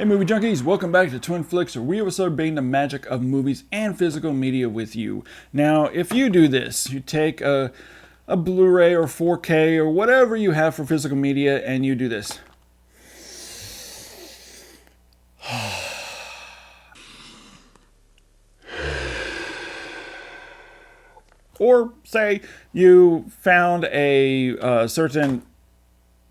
Hey movie junkies, welcome back to Twin Flicks, where we are celebrating the magic of movies and physical media with you. Now, if you do this, you take a Blu-ray or 4K or whatever you have for physical media and you do this. Or say you found a certain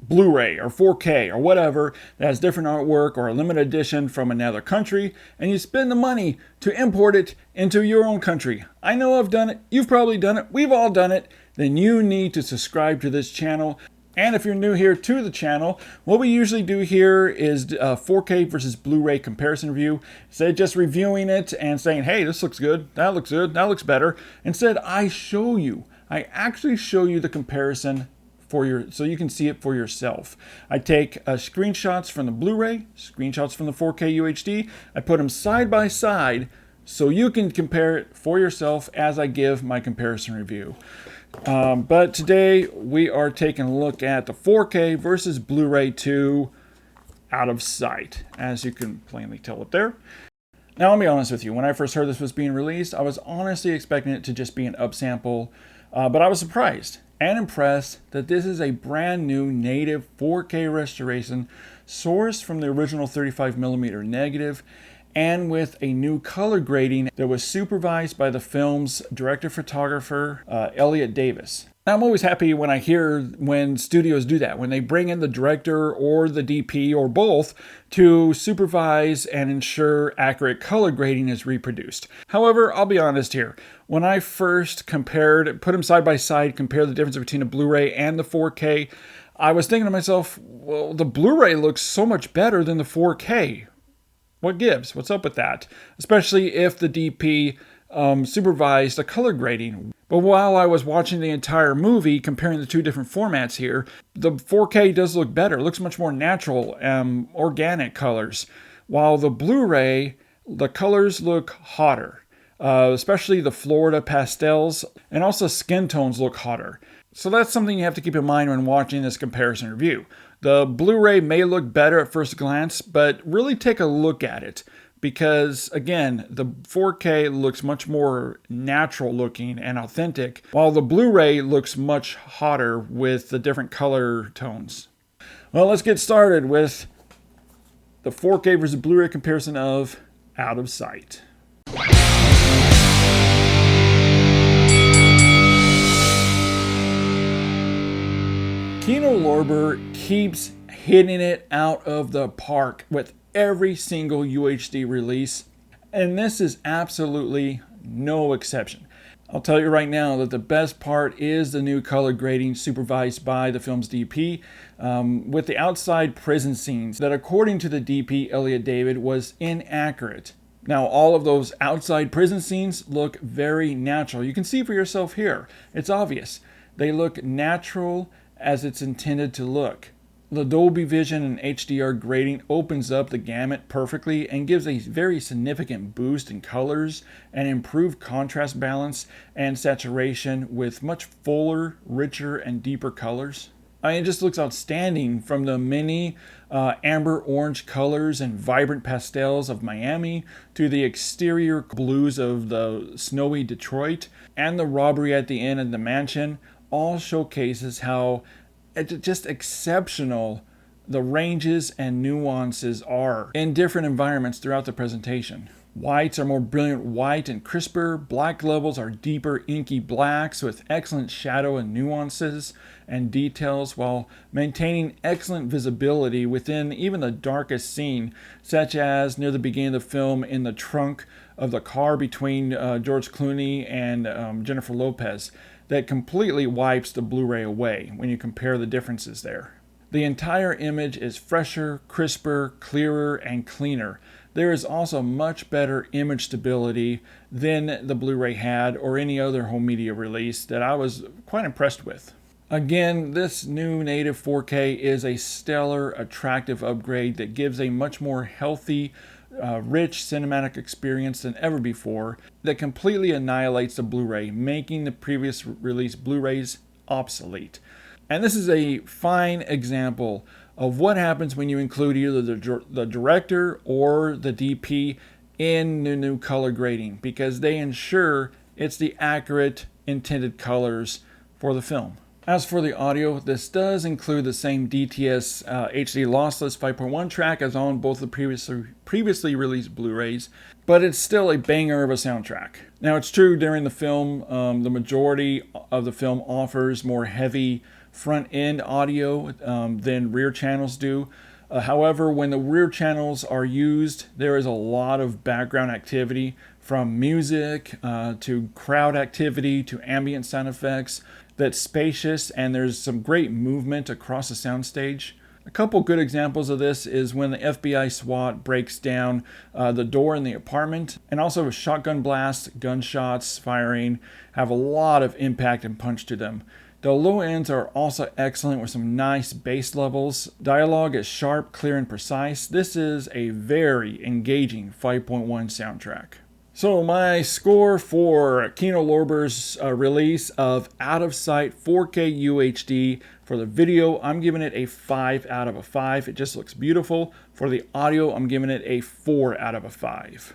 Blu-ray or 4K or whatever that has different artwork or a limited edition from another country, and you spend the money to import it into your own country. I know I've done it, you've probably done it, we've all done it. Then you need to subscribe to this channel. And if you're new here to the channel, what we usually do here is 4K versus Blu-ray comparison review. Instead of just reviewing it and saying, hey, this looks good, that looks better. Instead, I actually show you the comparison so you can see it for yourself. I take screenshots from the Blu-ray, screenshots from the 4K UHD. I put them side by side so you can compare it for yourself as I give my comparison review. But today we are taking a look at the 4K versus Blu-ray 2 Out of Sight, as you can plainly tell up there. Now, I'll be honest with you, when I first heard this was being released, I was honestly expecting it to just be an upsample, but I was surprised and impressed that this is a brand new native 4K restoration sourced from the original 35mm negative and with a new color grading that was supervised by the film's director-photographer, Elliot Davis. Now, I'm always happy when I hear when studios do that, when they bring in the director or the DP or both to supervise and ensure accurate color grading is reproduced. However, I'll be honest here. When I first put them side by side, compare the difference between the Blu-ray and the 4K, I was thinking to myself, well, the Blu-ray looks so much better than the 4K. What gives? What's up with that? Especially if the DP supervised the color grading. But while I was watching the entire movie, comparing the two different formats here, the 4K does look better. It looks much more natural, organic colors. While the Blu-ray, the colors look hotter. Especially the Florida pastels, and also skin tones look hotter. So that's something you have to keep in mind when watching this comparison review. The Blu-ray may look better at first glance, but really take a look at it. Because, again, the 4K looks much more natural looking and authentic, while the Blu-ray looks much hotter with the different color tones. Well, let's get started with the 4K versus Blu-ray comparison of Out of Sight. Kino Lorber keeps hitting it out of the park with every single UHD release, and this is absolutely no exception. I'll tell you right now that the best part is the new color grading supervised by the film's DP with the outside prison scenes that, according to the DP, Elliot David, was inaccurate. Now, all of those outside prison scenes look very natural. You can see for yourself here. It's obvious. They look natural as it's intended to look. The Dolby Vision and HDR grading opens up the gamut perfectly and gives a very significant boost in colors and improved contrast balance and saturation with much fuller, richer, and deeper colors. It just looks outstanding, from the many amber orange colors and vibrant pastels of Miami to the exterior blues of the snowy Detroit and the robbery at the end of the mansion. All showcases how just exceptional the ranges and nuances are in different environments throughout the presentation. Whites are more brilliant white and crisper. Black levels are deeper inky blacks with excellent shadow and nuances and details, while maintaining excellent visibility within even the darkest scene, such as near the beginning of the film in the trunk of the car between George Clooney and Jennifer Lopez. That completely wipes the Blu-ray away when you compare the differences there. The entire image is fresher, crisper, clearer, and cleaner. There is also much better image stability than the Blu-ray had or any other home media release that I was quite impressed with. Again, this new native 4K is a stellar, attractive upgrade that gives a much more healthy, rich cinematic experience than ever before that completely annihilates the Blu-ray, making the previous release Blu-rays obsolete. And this is a fine example of what happens when you include either the director or the DP in the new color grading, because they ensure it's the accurate intended colors for the film. As for the audio, this does include the same DTS HD lossless 5.1 track as on both the previously released Blu-rays, but it's still a banger of a soundtrack. Now, it's true during the film, the majority of the film offers more heavy front-end audio than rear channels do. However, when the rear channels are used, there is a lot of background activity, from music to crowd activity to ambient sound effects, that's spacious, and there's some great movement across the soundstage. A couple good examples of this is when the FBI SWAT breaks down the door in the apartment, and also shotgun blasts, gunshots firing have a lot of impact and punch to them. The low ends are also excellent with some nice bass levels. Dialogue is sharp, clear, and precise. This is a very engaging 5.1 soundtrack. So my score for Kino Lorber's release of Out of Sight 4K UHD, for the video, I'm giving it a 5 out of a 5. It just looks beautiful. For the audio, I'm giving it a 4 out of a 5.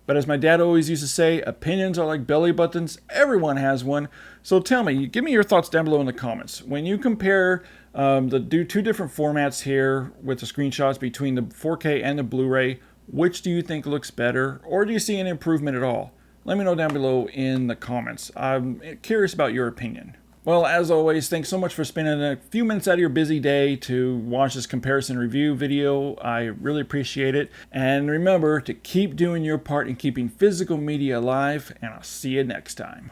But as my dad always used to say, opinions are like belly buttons. Everyone has one. So tell me, give me your thoughts down below in the comments. When you compare the two different formats here with the screenshots between the 4K and the Blu-ray, which do you think looks better, or do you see an improvement at all? Let me know down below in the comments. I'm curious about your opinion. Well, as always, thanks so much for spending a few minutes out of your busy day to watch this comparison review video. I really appreciate it. And remember to keep doing your part in keeping physical media alive, and I'll see you next time.